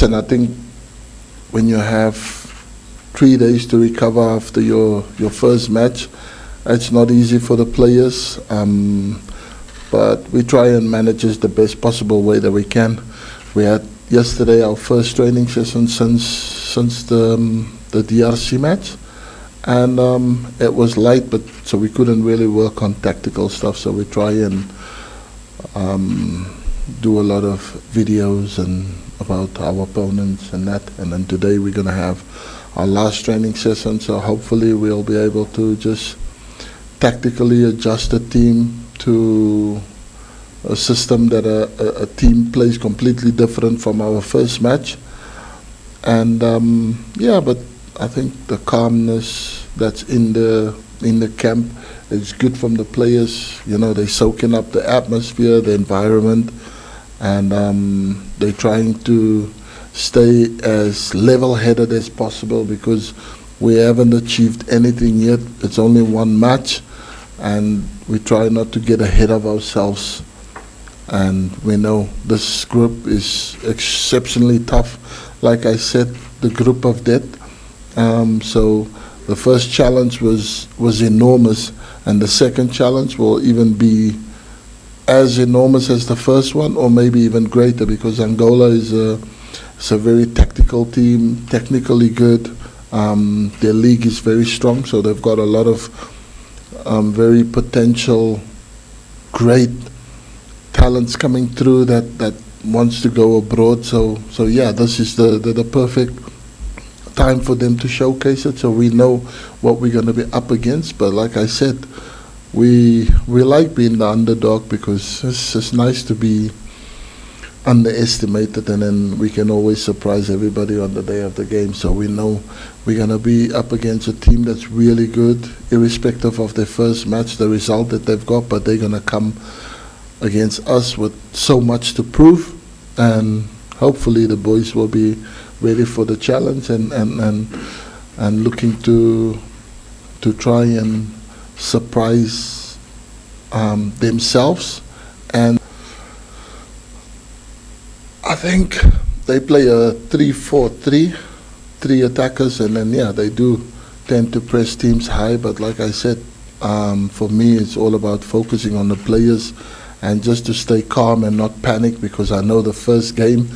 And I think when you have 3 days to recover after your first match, it's not easy for the players. But we try and manage it the best possible way that we can. We had yesterday our first training session since the DRC match, and it was light, but so we couldn't really work on tactical stuff. So we try and do a lot of videos and about our opponents and that. And then today we're going to have our last training session, so hopefully we'll be able to just tactically adjust the team to a system that a team plays completely different from our first match. And yeah, but I think the calmness that's in the camp is good from the players. You know, they're soaking up the atmosphere, the environment, and they're trying to stay as level-headed as possible, because we haven't achieved anything yet. It's only one match, and we try not to get ahead of ourselves. And we know this group is exceptionally tough. Like I said, the group of death. So the first challenge was enormous, and the second challenge will even be as enormous as the first one, or maybe even greater, because Angola is a very tactical team, technically good. Their league is very strong, so they've got a lot of very potential, great talents coming through that wants to go abroad. So yeah, this is the perfect time for them to showcase it. So we know what we're going to be up against. But like I said, we like being the underdog, because it's nice to be underestimated, and then we can always surprise everybody on the day of the game. So we know we're going to be up against a team that's really good, irrespective of their first match, the result that they've got, but they're going to come against us with so much to prove, and hopefully the boys will be ready for the challenge and looking to try and surprise themselves. And I think they play a 3-4-3, 3 attackers, and then yeah, they do tend to press teams high. But like I said, for me, it's all about focusing on the players and just to stay calm and not panic, because I know the first game,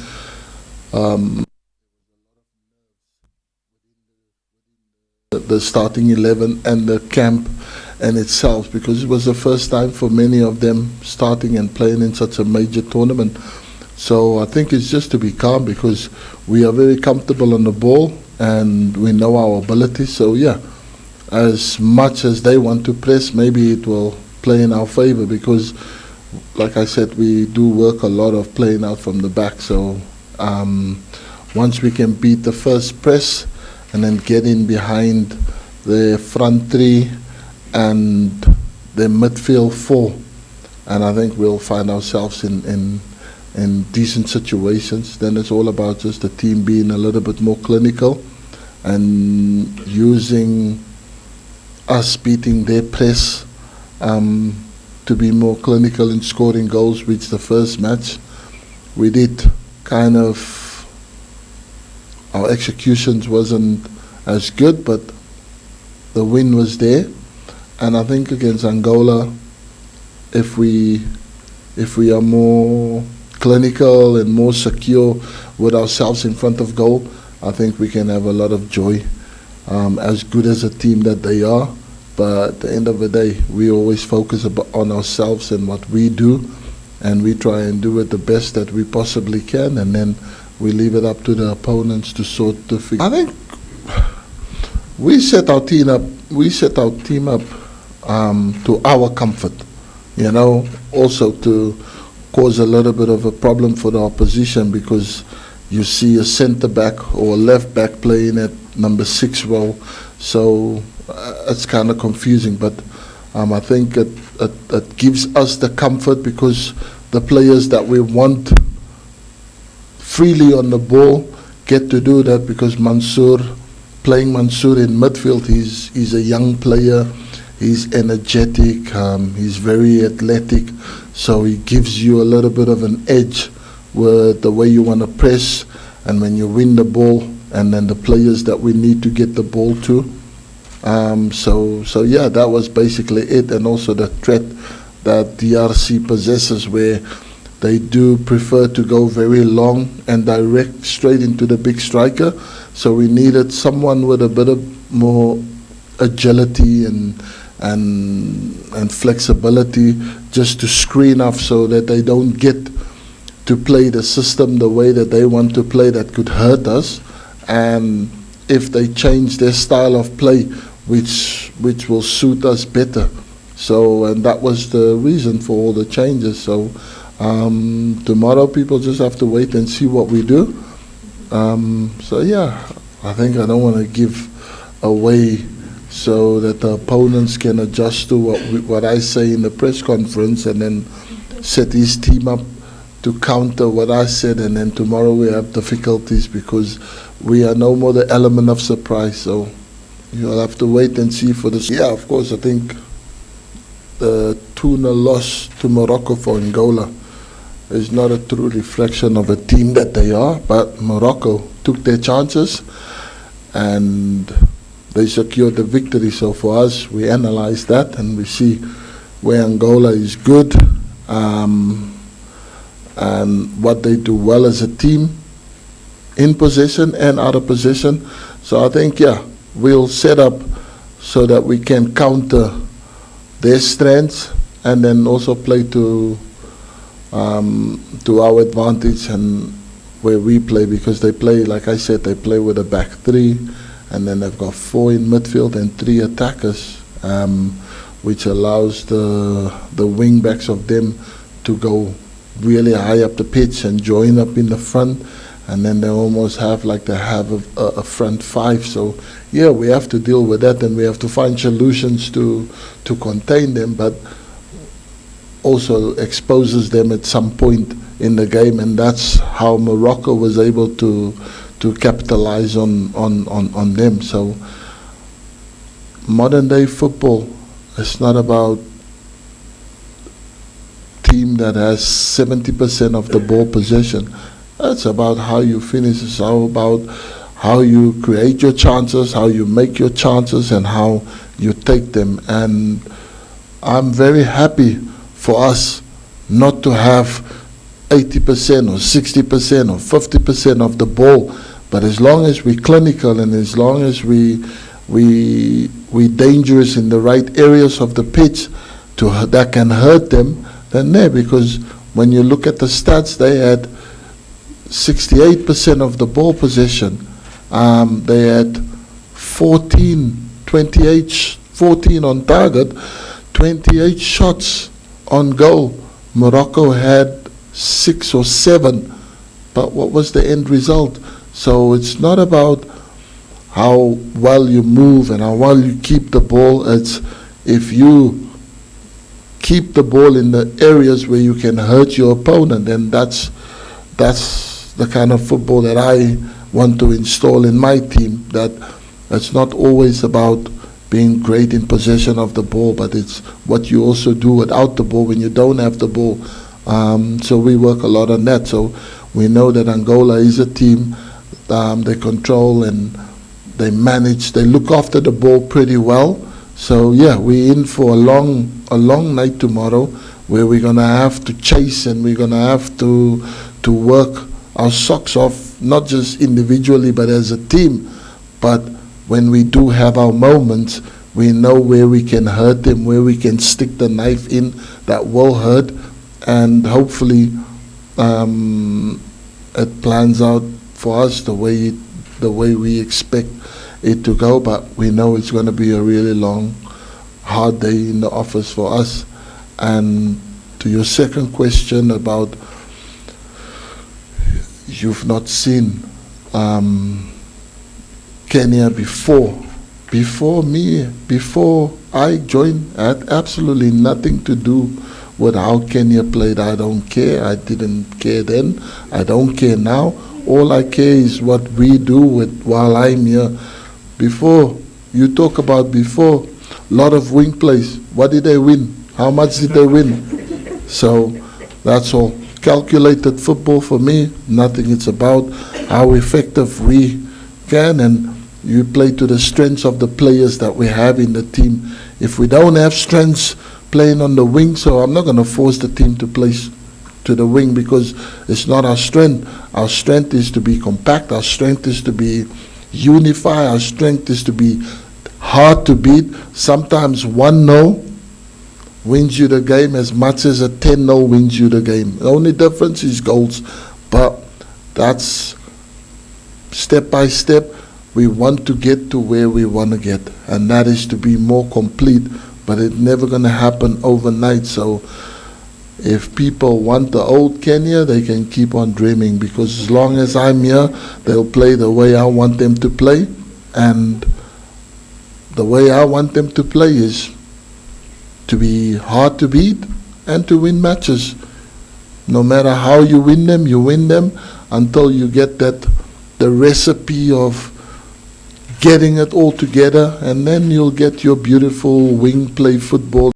the starting 11 and the camp in itself, because it was the first time for many of them starting and playing in such a major tournament. So I think it's just to be calm, because we are very comfortable on the ball and we know our abilities. So yeah, as much as they want to press, maybe it will play in our favor, because like I said, we do work a lot of playing out from the back. So once we can beat the first press and then get in behind the front 3 and the midfield 4, and I think we'll find ourselves in decent situations. Then it's all about just the team being a little bit more clinical and using us beating their press to be more clinical in scoring goals, which the first match we did kind of, our executions wasn't as good, but the win was there. And I think against Angola, if we are more clinical and more secure with ourselves in front of goal, I think we can have a lot of joy, as good as a team that they are. But at the end of the day, we always focus on ourselves and what we do, and we try and do it the best that we possibly can, and then we leave it up to the opponents to sort the thing. I think we set our team up. To our comfort, you know, also to cause a little bit of a problem for the opposition, because you see a centre back or a left back playing at number 6 role, so it's kind of confusing. But I think it gives us the comfort, because the players that we want freely on the ball get to do that, because playing Mansour in midfield, he's a young player. He's energetic, he's very athletic, so he gives you a little bit of an edge with the way you want to press and when you win the ball, and then the players that we need to get the ball to. So yeah, that was basically it, and also the threat that DRC possesses, where they do prefer to go very long and direct straight into the big striker. So we needed someone with a bit of more agility and flexibility, just to screen off so that they don't get to play the system the way that they want to play, that could hurt us. And if they change their style of play, which will suit us better. So, and that was the reason for all the changes. So tomorrow people just have to wait and see what we do. So yeah, I think I don't want to give away so that the opponents can adjust to what I say in the press conference, and then set his team up to counter what I said, and then tomorrow we have difficulties because we are no more the element of surprise. So you'll have to wait and see for this. Yeah, of course, I think the 2-0 loss to Morocco for Angola is not a true reflection of a team that they are, but Morocco took their chances and they secured the victory. So for us, we analyze that and we see where Angola is good, and what they do well as a team, in possession and out of possession. So I think, yeah, we'll set up so that we can counter their strengths and then also play to our advantage and where we play, because they play, like I said, they play with a back three, and then they've got 4 in midfield and 3 attackers, which allows the wing backs of them to go really high up the pitch and join up in the front, and then they almost have like they have a front 5. So yeah, we have to deal with that, and we have to find solutions to contain them, but also exposes them at some point in the game, and that's how Morocco was able to capitalize on them. So modern day football is not about team that has 70% of the ball possession. It's about how you finish. It's all about how you create your chances, how you make your chances, and how you take them. And I'm very happy for us not to have 80% or 60% or 50% of the ball, but as long as we're clinical and as long as we dangerous in the right areas of the pitch that can hurt them, then there. Because when you look at the stats, they had 68% of the ball possession. They had 14 on target, 28 shots on goal. Morocco had 6 or 7, but what was the end result? So it's not about how well you move and how well you keep the ball. It's if you keep the ball in the areas where you can hurt your opponent, then that's the kind of football that I want to install in my team. That it's not always about being great in possession of the ball, but it's what you also do without the ball when you don't have the ball. So we work a lot on that. So we know that Angola is a team. They control and they manage. They look after the ball pretty well. So yeah, we're in for a long night tomorrow, where we're gonna have to chase and we're gonna have to work our socks off, not just individually but as a team. But when we do have our moments, we know where we can hurt them, where we can stick the knife in that will hurt, and hopefully it plans out for us the way we expect it to go. But we know it's going to be a really long, hard day in the office for us. And to your second question about you've not seen Kenya before I joined, I had absolutely nothing to do with how Kenya played. I don't care. I didn't care then. I don't care now. All I care is what we do while I'm here. Before, you talk about before, a lot of wing plays. What did they win? How much did they win? So that's all. Calculated football for me, nothing. It's about how effective we can, and you play to the strengths of the players that we have in the team. If we don't have strengths playing on the wing, so I'm not going to force the team to play to the wing because it's not our strength. Our strength is to be compact. Our strength is to be unified. Our strength is to be hard to beat. Sometimes 1-0 wins you the game as much as a 10-0 wins you the game. The only difference is goals, but that's step by step. We want to get to where we want to get, and that is to be more complete, but it's never going to happen overnight. So if people want the old Kenya, they can keep on dreaming, because as long as I'm here, they'll play the way I want them to play, and the way I want them to play is to be hard to beat and to win matches. No matter how you win them until you get the recipe of getting it all together, and then you'll get your beautiful wing play football.